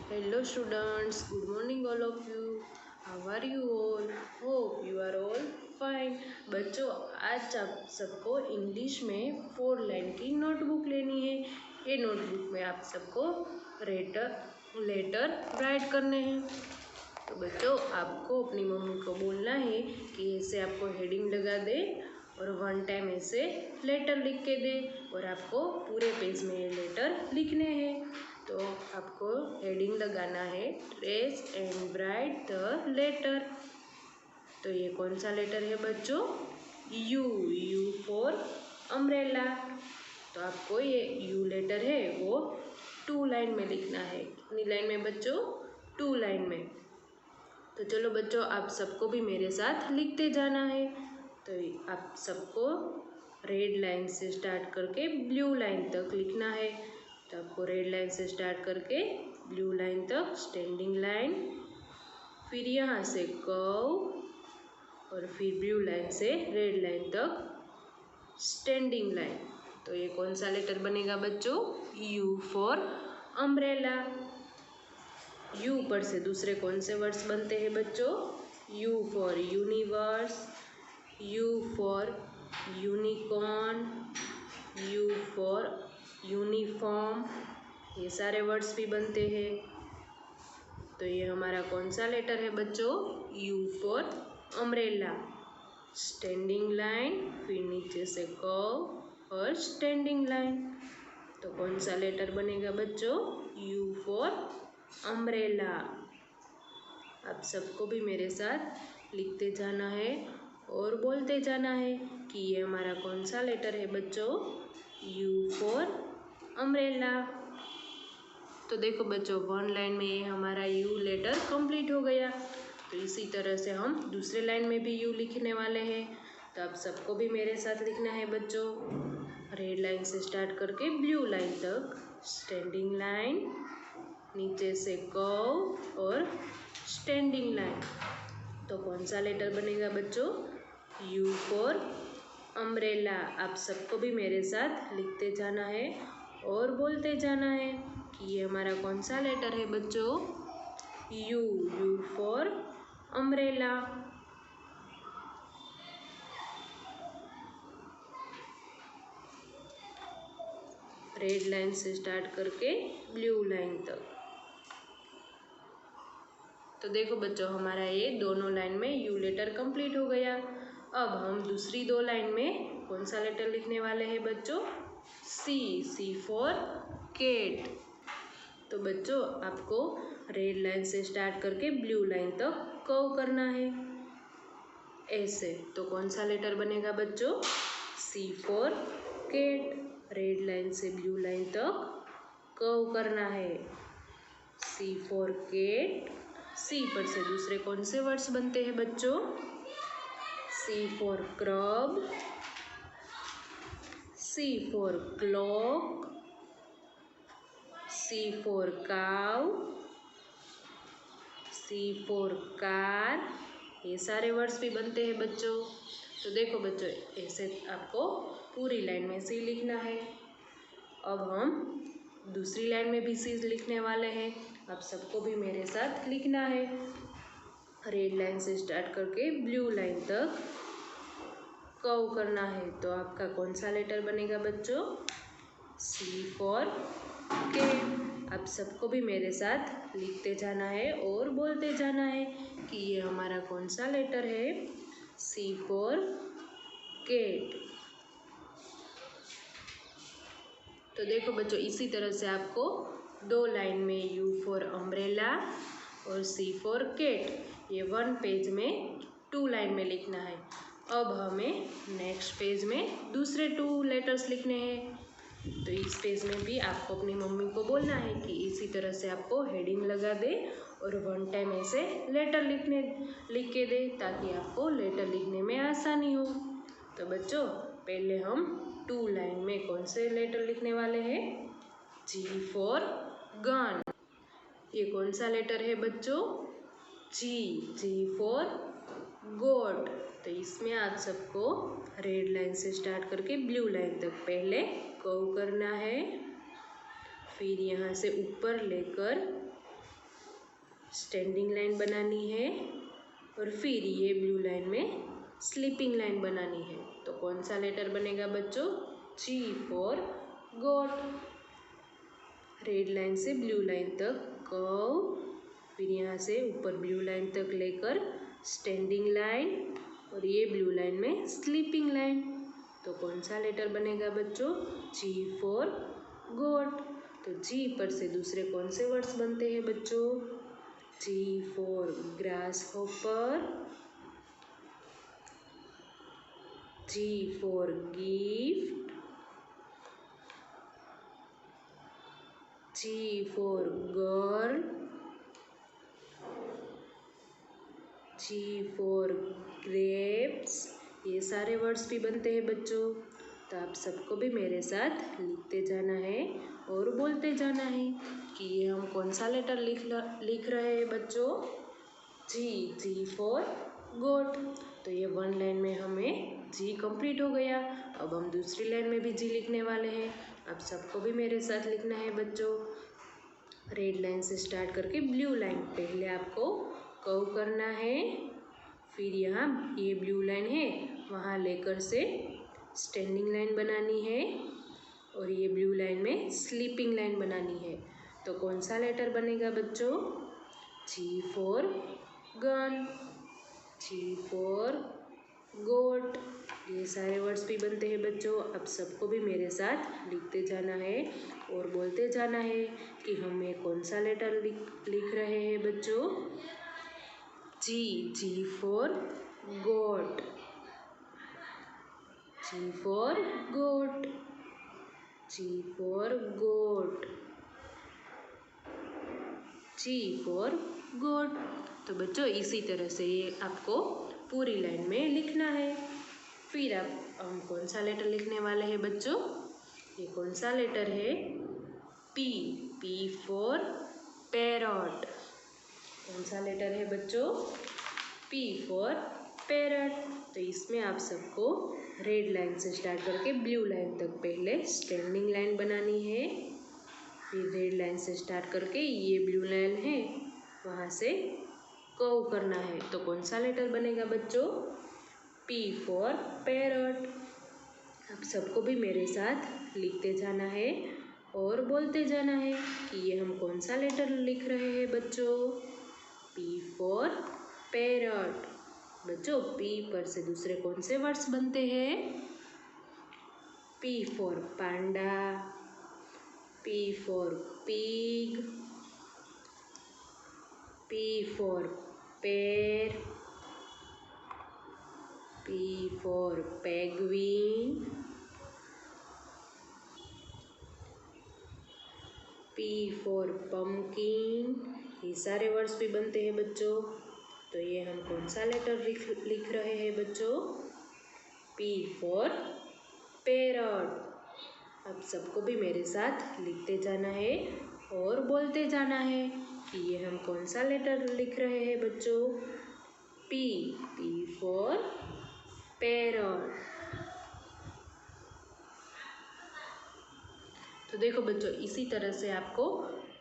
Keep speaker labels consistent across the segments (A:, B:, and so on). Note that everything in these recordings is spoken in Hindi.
A: Hello students, good morning all of you. How are you all? Hope you are all fine. बच्चों आज आप सबको इंग्लिश में 4 लाइन की नोटबुक लेनी है। ये नोटबुक में आप सबको लेटर राइट करने हैं। तो बच्चों आपको अपनी मम्मी को बोलना है कि ऐसे आपको हेडिंग लगा दे और 1 टाइम ऐसे लेटर लिख के दे और आपको पूरे पेज में ये लेटर लिखने हैं। तो आपको हेडिंग लगाना है trace and write the letter. तो ये कौन सा लेटर है बच्चों? U for umbrella. तो आपको ये यू लेटर है वो 2 लाइन में लिखना है। कितनी लाइन में बच्चों? 2 लाइन में। तो चलो बच्चों आप सबको भी मेरे साथ लिखते जाना है। तो आप सबको रेड लाइन से स्टार्ट करके ब्लू लाइन तक लिखना है। तो आपको रेड लाइन से स्टार्ट करके ब्लू लाइन तक स्टैंडिंग लाइन, फिर यहाँ से कर्व और फिर ब्लू लाइन से रेड लाइन तक स्टैंडिंग लाइन। तो ये कौन सा लेटर बनेगा बच्चों? U for umbrella. यू पर से दूसरे कौन से वर्ड्स बनते हैं बच्चों? U for universe, you for unicorn, you for uniform, ये सारे वर्ड्स भी बनते हैं। तो ये हमारा कौन सा लेटर है बच्चों? U for umbrella. Standing line, फिर नीचे से कर्व और स्टैंडिंग लाइन। तो कौन सा लेटर बनेगा बच्चों? U for umbrella. आप सबको भी मेरे साथ लिखते जाना है और बोलते जाना है कि ये हमारा कौन सा लेटर है बच्चों? U for umbrella. तो देखो बच्चों 1 लाइन में ये हमारा यू लेटर कंप्लीट हो गया। तो इसी तरह से हम दूसरे लाइन में भी यू लिखने वाले हैं। तो आप सबको भी मेरे साथ लिखना है बच्चों। रेड लाइन से स्टार्ट करके ब्लू लाइन तक स्टैंडिंग लाइन, नीचे से कर्व और स्टैंडिंग लाइन। तो कौन सा लेटर बनेगा बच्चों? U for umbrella. आप सबको भी मेरे साथ लिखते जाना है और बोलते जाना है कि ये हमारा कौन सा लेटर है बच्चों? U for umbrella. Red line से स्टार्ट करके ब्लू लाइन तक। तो देखो बच्चों हमारा ये दोनों लाइन में यू लेटर कंप्लीट हो गया। अब हम दूसरी 2 लाइन में कौन सा लेटर लिखने वाले हैं बच्चों? C for cat. तो बच्चों आपको रेड लाइन से स्टार्ट करके ब्लू लाइन तक कर्व करना है ऐसे। तो कौन सा लेटर बनेगा बच्चों? C for cat. Red line से ब्लू लाइन तक कर्व करना है। सी फॉर केट। सी पर से दूसरे कौन से वर्ड्स बनते हैं बच्चों? C for crab, C for clock, C for cow, C for car, ये सारे वर्ड्स भी बनते हैं बच्चों। तो देखो बच्चों ऐसे आपको पूरी लाइन में सी लिखना है। अब हम दूसरी लाइन में भी सी लिखने वाले हैं। आप सबको भी मेरे साथ लिखना है। रेड लाइन से स्टार्ट करके ब्लू लाइन तक कर्व करना है। तो आपका कौन सा लेटर बनेगा बच्चों? सी फॉर के। आप सबको भी मेरे साथ लिखते जाना है और बोलते जाना है कि ये हमारा कौन सा लेटर है? सी फॉर केट। तो देखो बच्चों इसी तरह से आपको 2 लाइन में यू फॉर अम्ब्रेला और सी फॉर केट ये 1 पेज में 2 लाइन में लिखना है। अब हमें नेक्स्ट पेज में दूसरे 2 लेटर्स लिखने हैं। तो इस पेज में भी आपको अपनी मम्मी को बोलना है कि इसी तरह से आपको हेडिंग लगा दे और 1 टाइम ऐसे लेटर लिख के दे ताकि आपको लेटर लिखने में आसानी हो। तो बच्चों पहले हम 2 लाइन में कौन से लेटर लिखने वाले हैं? जी फॉर गन। ये कौन सा लेटर है बच्चों? G for goat. तो इसमें आप सबको रेड लाइन से स्टार्ट करके ब्लू लाइन तक पहले कर्व करना है, फिर यहाँ से ऊपर लेकर स्टैंडिंग लाइन बनानी है और फिर ये ब्लू लाइन में स्लीपिंग लाइन बनानी है। तो कौन सा लेटर बनेगा बच्चों? G for goat. Red line से ब्लू लाइन तक कर्व, फिर यहाँ से ऊपर ब्लू लाइन तक लेकर स्टैंडिंग लाइन और ये ब्लू लाइन में स्लीपिंग लाइन। तो कौन सा लेटर बनेगा बच्चों? G for goat. तो G पर से दूसरे कौन से वर्ड्स बनते हैं बच्चों? G for grasshopper, G for gift, G for girl, G for grapes. ये सारे वर्ड्स भी बनते हैं बच्चों। तो आप सबको भी मेरे साथ लिखते जाना है और बोलते जाना है कि ये हम कौन सा लेटर लिख रहे हैं बच्चों? G for goat. तो ये वन लाइन में हमें जी कंप्लीट हो गया। अब हम दूसरी लाइन में भी जी लिखने वाले हैं। आप सबको भी मेरे साथ लिखना है बच्चों। रेड लाइन से स्टार्ट करके ब्लू लाइन पहले आपको कर्व करना है, फिर यहाँ ये ब्लू लाइन है वहाँ लेकर से स्टैंडिंग लाइन बनानी है और ये ब्लू लाइन में स्लीपिंग लाइन बनानी है। तो कौन सा लेटर बनेगा बच्चों? G for gun, G for goat. ये सारे वर्ड्स भी बनते हैं बच्चों। अब सबको भी मेरे साथ लिखते जाना है और बोलते जाना है कि हम ये कौन सा लेटर लिख रहे हैं बच्चों? G for goat, G for goat, G for goat, G for goat. तो बच्चों इसी तरह से ये आपको पूरी लाइन में लिखना है। फिर आप हम कौन सा लेटर लिखने वाले हैं बच्चों? ये कौन सा लेटर है? P for parrot. कौन सा लेटर है बच्चों? P for parrot. तो इसमें आप सबको रेड लाइन से स्टार्ट करके ब्लू लाइन तक पहले स्टैंडिंग लाइन बनानी है, फिर रेड लाइन से स्टार्ट करके ये ब्लू लाइन है वहाँ से कर्व करना है। तो कौन सा लेटर बनेगा बच्चों? P for parrot. आप सबको भी मेरे साथ लिखते जाना है और बोलते जाना है कि ये हम कौन सा लेटर लिख रहे हैं बच्चों? P for parrot. बच्चों पी पर से दूसरे कौन से वर्ड्स बनते हैं? P for panda, P for pig, P for pear, P for penguin, P for pumpkin. ये सारे वर्ड्स भी बनते हैं बच्चों। तो ये हम कौन सा लेटर लिख रहे हैं बच्चों? P for parrot. आप सबको भी मेरे साथ लिखते जाना है और बोलते जाना है कि ये हम कौन सा लेटर लिख रहे हैं बच्चों? P for parrot. तो देखो बच्चों इसी तरह से आपको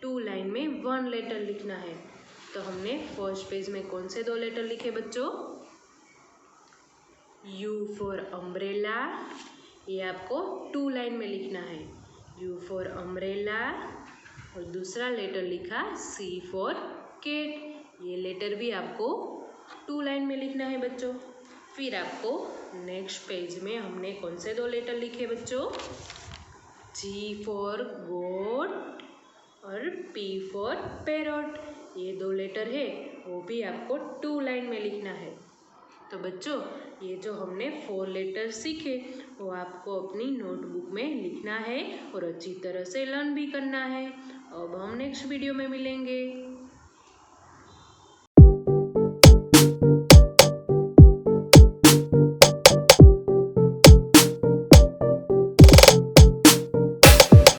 A: 2 लाइन में 1 लेटर लिखना है। तो हमने फर्स्ट पेज में कौन से 2 लेटर लिखे बच्चों? U for umbrella. ये आपको 2 लाइन में लिखना है। यू फॉर अम्ब्रेला और दूसरा लेटर लिखा सी फॉर कैट। ये लेटर भी आपको 2 लाइन में लिखना है बच्चों। फिर आपको नेक्स्ट पेज में हमने कौन से 2 लेटर लिखे बच्चों? जी फॉर गोट और पी फॉर पैरट। ये 2 लेटर है वो भी आपको 2 लाइन में लिखना है। तो बच्चों ये जो हमने 4 लेटर सीखे वो आपको अपनी नोटबुक में लिखना है और अच्छी तरह से लर्न भी करना है। अब हम नेक्स्ट वीडियो में मिलेंगे।